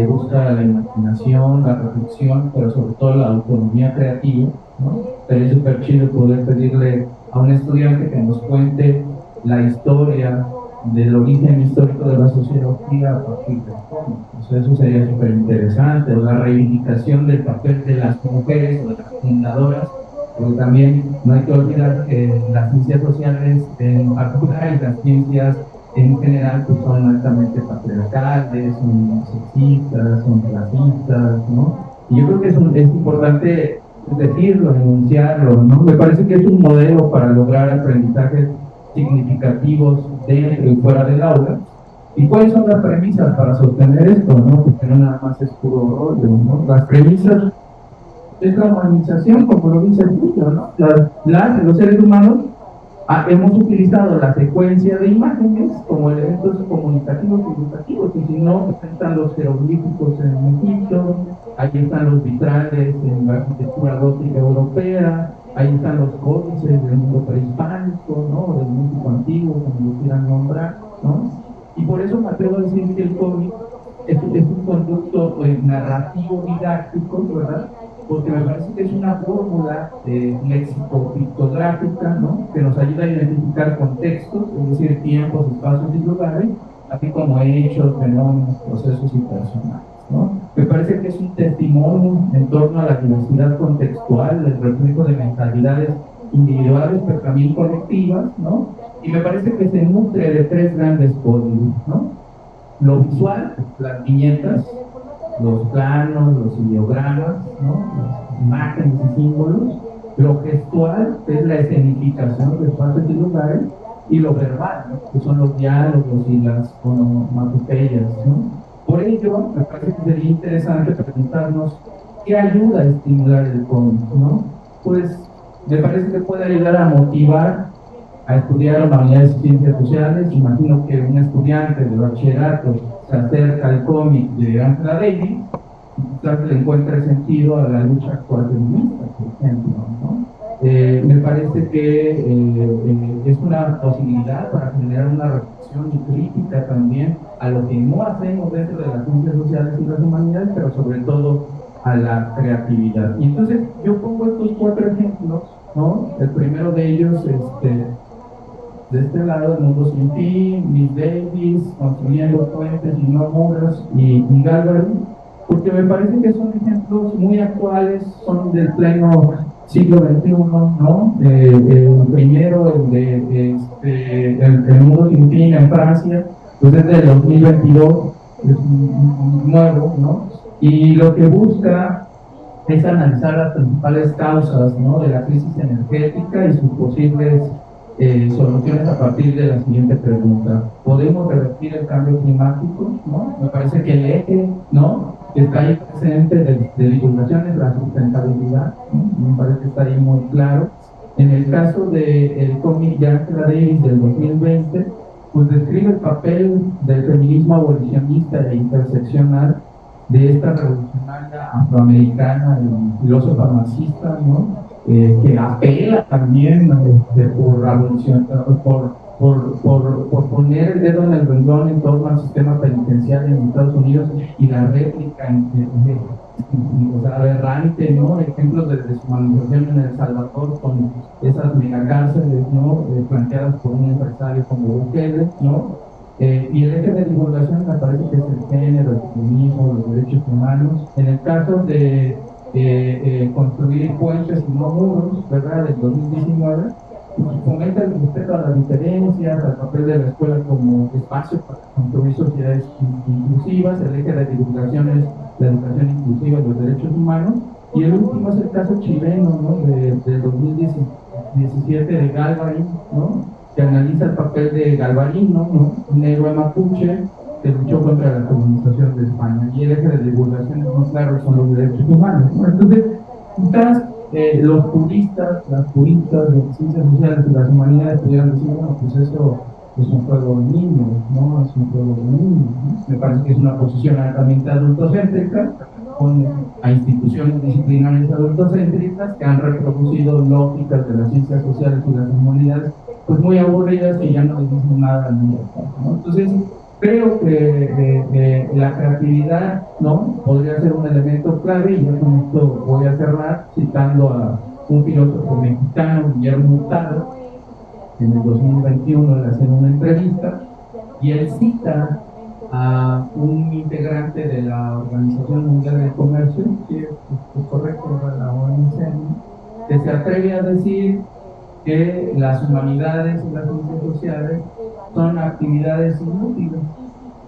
busca la imaginación, la reflexión, pero sobre todo la autonomía creativa, ¿no? Sería súper chido poder pedirle a un estudiante que nos cuente la historia del origen histórico de la sociología a partir del cómic. O sea, eso sería súper interesante, o la reivindicación del papel de las mujeres o de las fundadoras, porque también no hay que olvidar que las ciencias sociales en particular y las ciencias en general pues son altamente patriarcales, son sexistas, son racistas, ¿no? Y yo creo que es importante decirlo, denunciarlo, ¿no? Me parece que es un modelo para lograr aprendizajes significativos dentro y fuera del aula. ¿Y cuáles son las premisas para sostener esto, no? Porque no nada más es puro rollo, ¿no? Las premisas es la humanización, como lo dice el título, ¿no? Los seres humanos hemos utilizado la secuencia de imágenes como elementos comunicativos y educativos, y si no, pues están los jeroglíficos en Egipto, ahí están los vitrales en la arquitectura gótica europea, ahí están los códices del mundo prehispánico, ¿no? Del mundo antiguo, como lo quieran nombrar, ¿no? Y por eso me atrevo a decir que el cómic es un conducto narrativo didáctico, ¿verdad? Porque me parece que es una fórmula léxico-pictográfica, ¿no? Que nos ayuda a identificar contextos, es decir, tiempos, espacios y lugares, así como hechos, fenómenos, procesos y personajes, ¿no? Me parece que es un testimonio en torno a la diversidad contextual, el reflejo de mentalidades individuales, pero también colectivas, ¿no? Y me parece que se nutre de tres grandes códigos, ¿no? Lo visual, las viñetas, los planos, los ideogramas, ¿no? Las imágenes y símbolos, lo gestual, que es la escenificación de espacios y lugares, y lo verbal, ¿no? Que son los diálogos y las onomatopeyas, ¿no? Por ello, me parece que sería interesante preguntarnos qué ayuda a estimular el cómic, ¿no? Pues me parece que puede ayudar a motivar a estudiar humanidades y ciencias sociales. Imagino que un estudiante de bachillerato se acerca al cómic de Angela Davis y quizás le encuentre sentido a la lucha actual feminista, por ejemplo, ¿no? Me parece que es una posibilidad para generar una reflexión y crítica también a lo que no hacemos dentro de las ciencias sociales y las humanidades, pero sobre todo a la creatividad. Y entonces yo pongo estos 4 ejemplos, ¿no? El primero de ellos, de este lado, El mundo sin fin, Miss Davis, Construyendo puentes y no muros, y Galvary, porque me parece que son ejemplos muy actuales, son del pleno siglo XXI, ¿no? El primero, el mundo sin fin en Francia, pues es del 2022, es nuevo, ¿no? Y lo que busca es analizar las principales causas, ¿no? De la crisis energética y sus posibles soluciones a partir de la siguiente pregunta: ¿podemos revertir el cambio climático? ¿No? Me parece que el eje, ¿no?, que está ahí presente de divulgación es la sustentabilidad, ¿no? Me parece que está ahí muy claro. En el caso del cómic de Angela Davis del 2020, pues describe el papel del feminismo abolicionista e interseccional de esta revolucionaria afroamericana y filósofa marxista, ¿no? Que apela también por poner el dedo en el renglón en torno al sistema penitenciario en Estados Unidos y la réplica o sea, aberrante, ¿no? Ejemplos de deshumanización en El Salvador con esas megacárceles, ¿no? Planteadas por un empresario como Bukele, ¿no? Y el eje de divulgación me parece que es el género, el feminismo, los derechos humanos. En el caso de construir puentes y no muros, ¿verdad?, del 2019, fomenta el respeto a las diferencias, al papel de la escuela como espacio para construir sociedades inclusivas. El eje de divulgación es la educación inclusiva y los derechos humanos. Y el último es el caso chileno, ¿no? Del 2017 de Galvarín, ¿no? Que analiza el papel de Galvarín, ¿no? Un héroe mapuche que luchó contra la colonización de España. Y el eje de divulgación es muy claro, son los derechos humanos, ¿no? Entonces, quizás los puristas, las puristas de las ciencias sociales y las humanidades pudieran decir, bueno, pues eso es un juego de niños, ¿no? Es un juego de niños, ¿no? Me parece que es una posición altamente adultocéntrica, con a instituciones disciplinarias adultocéntricas que han reproducido lógicas de las ciencias sociales y las humanidades, pues muy aburridas, que ya no les dicen nada al niño, ¿no? Entonces, creo que la creatividad, ¿no? Podría ser un elemento clave, y yo con esto voy a cerrar citando a un filósofo mexicano, Guillermo Hurtado, en el 2021 le hacen una entrevista y él cita a un integrante de la Organización Mundial del Comercio, si es correcto, la OMC, que se atreve a decir que las humanidades y las ciencias sociales son actividades inútiles,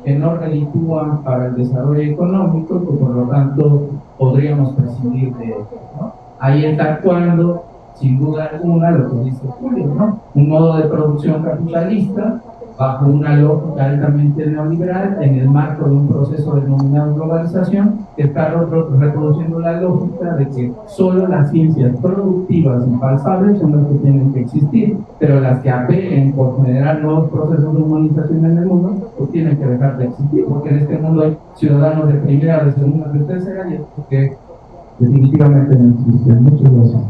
que no reditúan para el desarrollo económico, que por lo tanto podríamos prescindir de ello, ¿no? Ahí está actuando, sin duda alguna, lo que dice Julio, ¿no? Un modo de producción capitalista bajo una lógica altamente neoliberal en el marco de un proceso denominado globalización, que está reproduciendo la lógica de que solo las ciencias productivas y palpables son las que tienen que existir, pero las que apelen por generar nuevos procesos de humanización en el mundo, pues tienen que dejar de existir, porque en este mundo hay ciudadanos de primera, de segunda, de tercera, y que definitivamente no existen. Muchas gracias.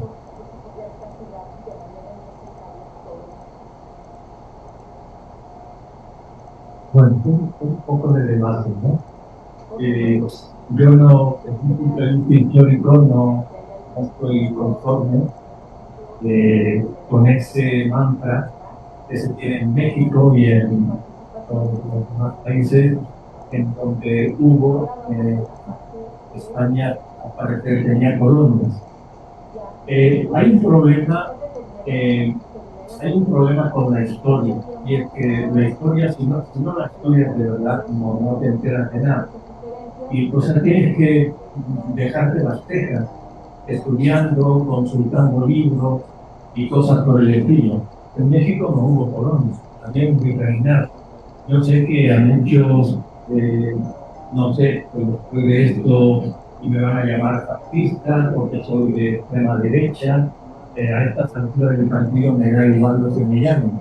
Bueno, un poco de debate, ¿no? Yo no, desde un punto de vista histórico, no estoy conforme con ese mantra que se tiene en México y en los demás países en donde hubo España, al parecer, tenía colonias. Hay un problema con la historia, y es que la historia, si no la historia de verdad, no te enteras de nada. Y pues tienes que dejarte las tejas, estudiando, consultando libros y cosas por el estilo. En México no hubo colonias, también hubo virreinato. Yo sé que a muchos, no sé, pues después de esto, y me van a llamar fascista porque soy de extrema derecha. A estas alturas del partido me da igual lo que me llamen.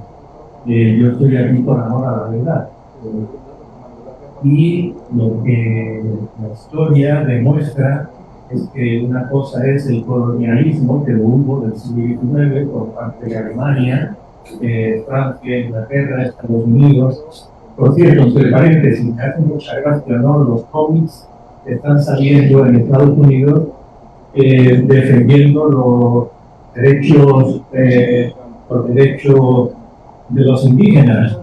Yo estoy aquí por amor a la verdad. Y lo que la historia demuestra es que una cosa es el colonialismo, que lo hubo del siglo XIX por parte de Alemania, Francia, Inglaterra, Estados Unidos. Por cierto, entre paréntesis, me hace mucha gracia, ¿no? Los cómics están saliendo en Estados Unidos defendiendo los derechos de los indígenas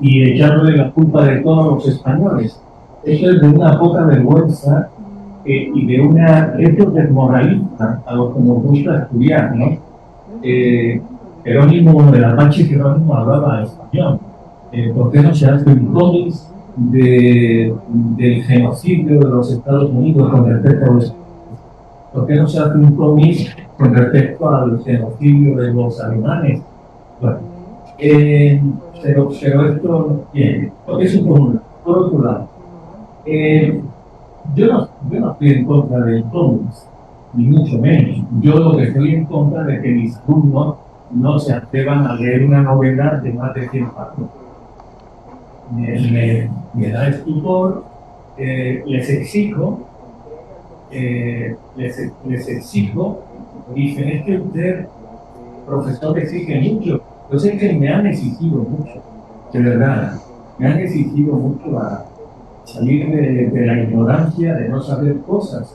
y echándole la culpa de todos los españoles. Eso es de una poca vergüenza y de una hecho desmoraliza a los que nos gusta estudiar, ¿no? Jerónimo, el Apache Jerónimo hablaba español. ¿Por qué no se hace un cómic del genocidio de los Estados Unidos con respecto a los... ¿Por qué no se hace un cómic con respecto al genocidio de los alemanes? Bueno, pero esto, bien, eso por otro lado. Yo no estoy en contra del cómics, ni mucho menos. Yo lo que estoy en contra de que mis alumnos no se atrevan a leer una novela de más de 100 páginas. Me da estupor, les exijo, dicen, es que usted, profesor, exige mucho. Yo sé que me han exigido mucho, de verdad, me han exigido mucho a salir de la ignorancia, de no saber cosas.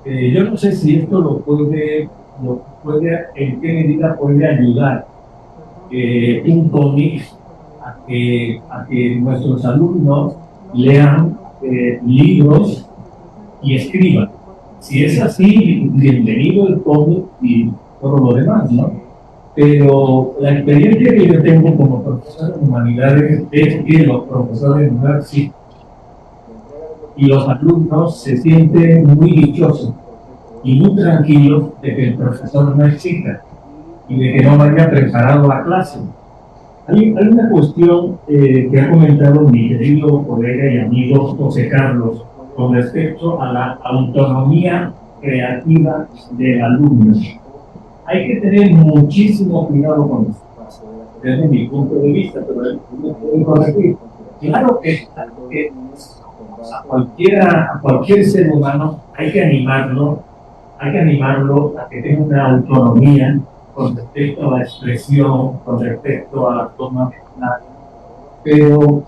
Yo no sé si esto lo puede, en qué medida puede ayudar un cómic a que nuestros alumnos lean libros y escriban. Si es así, bienvenido el cómic y todo lo demás, ¿no? pero la experiencia que yo tengo como profesor de humanidades es que los profesores no existen y los alumnos se sienten muy dichosos y muy tranquilos de que el profesor no exista y de que no vaya preparado a clase. Hay una cuestión que ha comentado mi querido colega y amigo José Carlos con respecto a la autonomía creativa del alumno. Hay que tener muchísimo cuidado con esto, desde mi punto de vista, pero no puedo corregir. Claro que a cualquier ser humano hay que animarlo a que tenga una autonomía con respecto a la expresión, con respecto a la toma personal, pero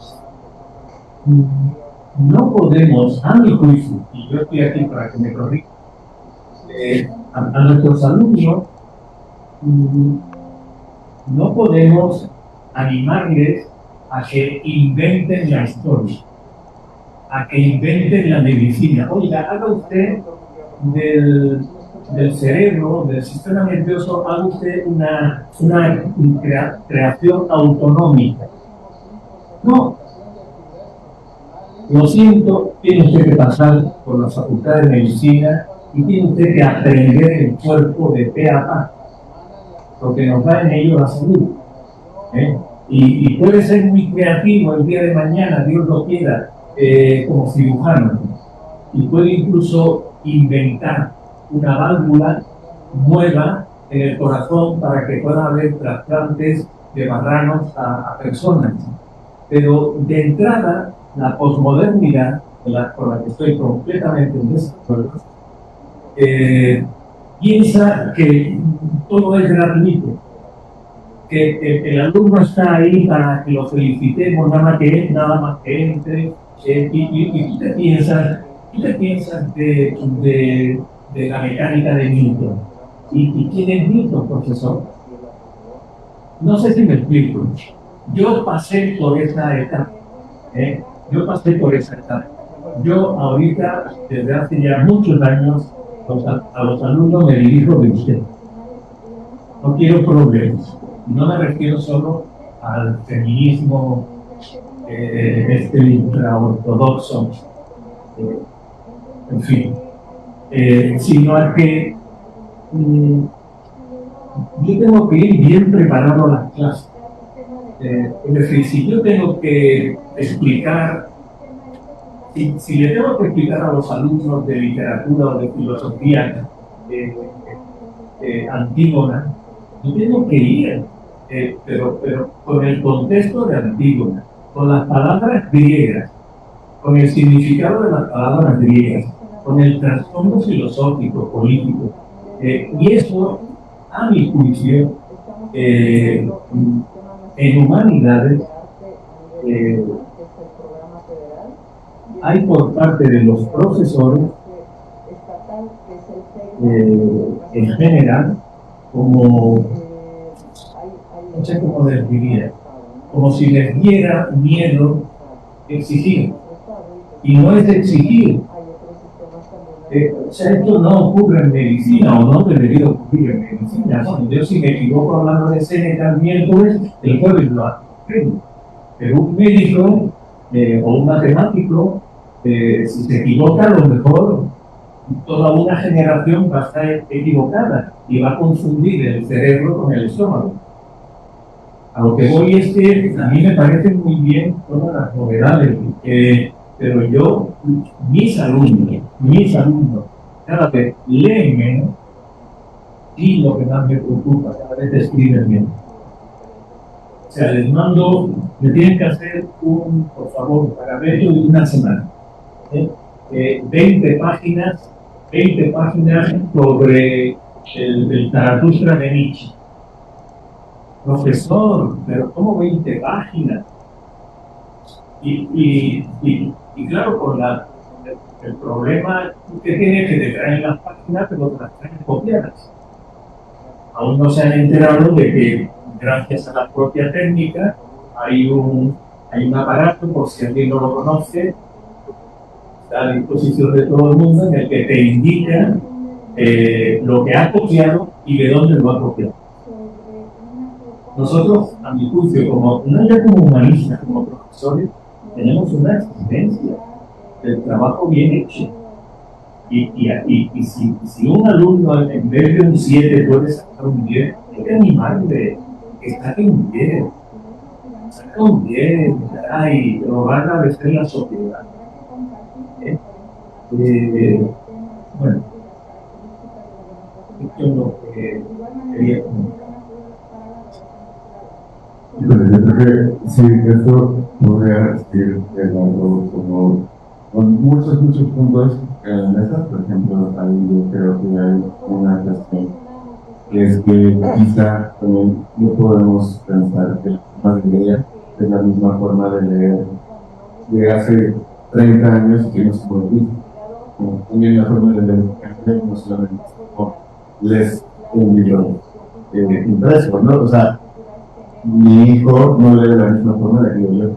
no podemos, a mi juicio, y yo estoy aquí para que me corrija, a nuestros alumnos no podemos animarles a que inventen la historia, a que inventen la medicina. Oiga, haga usted del cerebro, del sistema nervioso, haga usted una creación autonómica. No. Lo siento, tiene usted que pasar por la facultad de medicina y tiene usted que aprender el cuerpo de pe a pa, porque nos da en ello la salud. Y puede ser muy creativo el día de mañana, Dios lo quiera, como cirujano, y puede incluso inventar una válvula nueva en el corazón para que pueda haber trasplantes de marranos a personas. Pero de entrada, la posmodernidad, con la que estoy completamente en desacuerdo, piensa que todo es gratuito, que el alumno está ahí para que lo felicitemos, nada más que entre, y tú te piensas de la mecánica de Newton. ¿Y quién es Newton, profesor? No sé si me explico. Yo pasé por esa etapa. Yo ahorita, desde hace ya muchos años, a los alumnos me dirijo de usted. No quiero problemas. No me refiero solo al feminismo ultraortodoxo, en fin, sino a que yo tengo que ir bien preparado a las clases. Es decir, si yo tengo que explicar, si le tengo que explicar a los alumnos de literatura o de filosofía Antígona, yo tengo que ir, pero con el contexto de Antígona, con las palabras griegas, con el significado de las palabras griegas, con el trasfondo filosófico, político, y eso, a mi juicio, en humanidades hay por parte de los profesores en general como, no sé cómo les diría, como si les diera miedo exigir, y no es exigir. O sea, esto no ocurre en medicina, o no debería ocurrir en medicina. Bueno, yo si me equivoco hablando de Séneca el miércoles, el jueves lo aprendo. Pero un médico o un matemático, si se equivoca, a lo mejor toda una generación va a estar equivocada y va a confundir el cerebro con el estómago. A lo que voy es que a mí me parecen muy bien todas las novedades, pero yo, mis alumnos, cada vez leen menos y lo que más me preocupa, cada vez escriben menos. O sea, les mando, me tienen que hacer por favor, pagamento de una semana. 20 páginas sobre el Zaratustra de Nietzsche. Profesor, pero ¿cómo 20 páginas? Y claro, con el problema que tiene que te traen las páginas, pero te las traen copiadas. Aún no se han enterado de que gracias a la propia técnica hay un aparato, por si alguien no lo conoce, está a disposición de todo el mundo, en el que te indica lo que ha copiado y de dónde lo ha copiado. nosotros, a mi juicio, no ya como humanistas, como profesores, tenemos una exigencia del trabajo bien hecho. Y si un alumno en vez de un 7 puede sacar un 10, hay que animarle que saque un 10. Saca un 10, y lo van a vestir la sociedad. Bueno, esto es lo que quería comentar. Yo creo que sí, esto podría ser como con muchos puntos en la mesa. Por ejemplo, ahí yo creo que hay una cuestión que es que quizá también no podemos pensar que la forma de leer es la misma forma de leer de hace 30 años que no se puede ver. También la forma de leer no solamente como lees un libro impreso, ¿no? O sea, mi hijo no lee de la misma forma de que yo leo.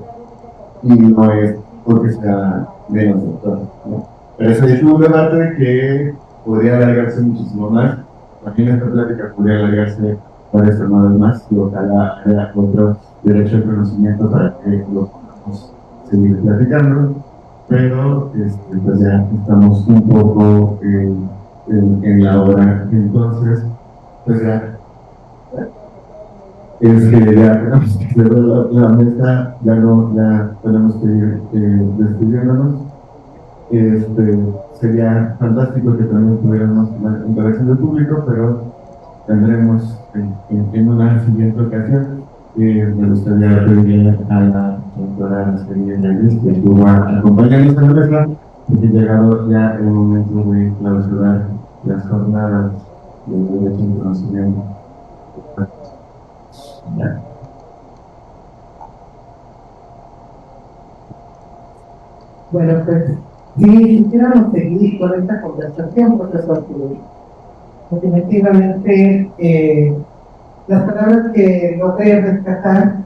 Y no es porque sea menos doctor, ¿no? Pero eso es un debate que podría alargarse muchísimo más. También esta plática podría alargarse varias semanas más y ojalá haya otro derecho al conocimiento para que lo podamos seguir platicando. Pero pues ya estamos un poco en la hora. Entonces, pues ya es que ya tenemos que cerrar la mesa, ya tenemos que ir despidiéndonos. Sería fantástico que también tuviéramos la interacción del público, pero tendremos en una siguiente ocasión. Me gustaría pedirle a la doctora Serena Reyes que estuvo acompañándonos en la mesa, porque ha llegado ya el momento de clausurar las jornadas de derecho y conocimiento. Ya. Bueno, pues si quisiéramos seguir con esta conversación, profesor Cruz, definitivamente las palabras que logré rescatar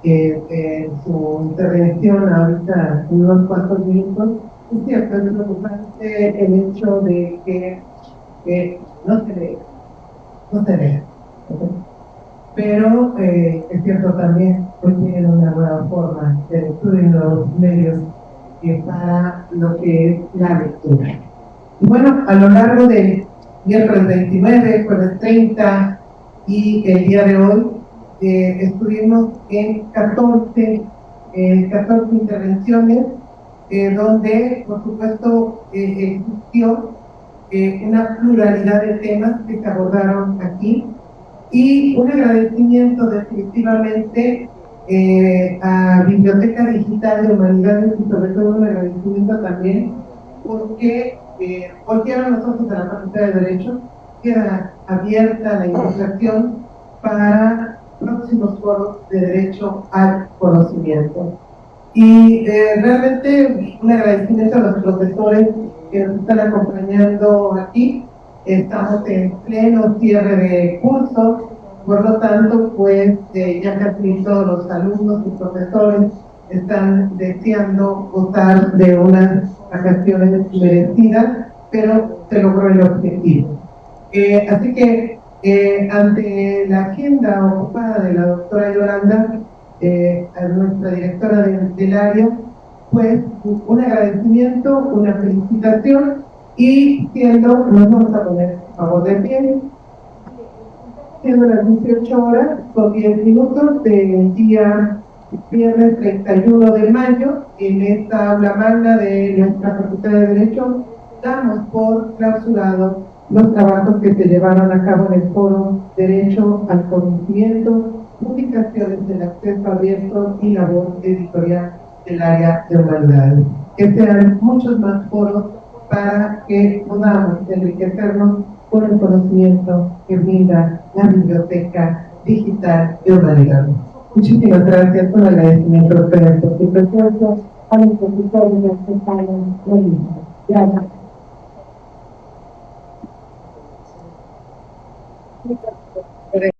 en su intervención ahorita en unos cuantos minutos, es cierto, es preocupante el hecho de que no se lee, ¿okay? Pero es cierto también, hoy tienen una nueva forma de lectura y nuevos medios para lo que es la lectura. Y bueno, a lo largo del miércoles 29, jueves 30 y el día de hoy, estuvimos en 14 intervenciones, donde por supuesto existió una pluralidad de temas que se abordaron aquí, y un agradecimiento definitivamente a Biblioteca Digital de Humanidades, y sobre todo un agradecimiento también porque cualquiera de nosotros de la Facultad de Derecho queda abierta la invitación para próximos foros de derecho al conocimiento. Y realmente un agradecimiento a los profesores que nos están acompañando aquí. Estamos en pleno cierre de curso, por lo tanto, pues ya casi todos los alumnos y profesores están deseando gozar de unas vacaciones merecidas, pero se logró el objetivo. Así que ante la agenda ocupada de la doctora Yolanda, a nuestra directora del área, pues un agradecimiento, una felicitación, y nos vamos a poner a favor de pie, siendo las 18 horas con 10 minutos del día viernes 31 de mayo, en esta aula magna de nuestra Facultad de Derecho, damos por clausurado los trabajos que se llevaron a cabo en el foro Derecho al Conocimiento, publicaciones del acceso abierto y labor editorial del área de humanidades. Que sean muchos más foros para que podamos enriquecernos con el conocimiento que brinda la Biblioteca Digital de Humanidades. Muchísimas gracias, un agradecimiento a ustedes por su presencia, a los profesores de este salón. Gracias.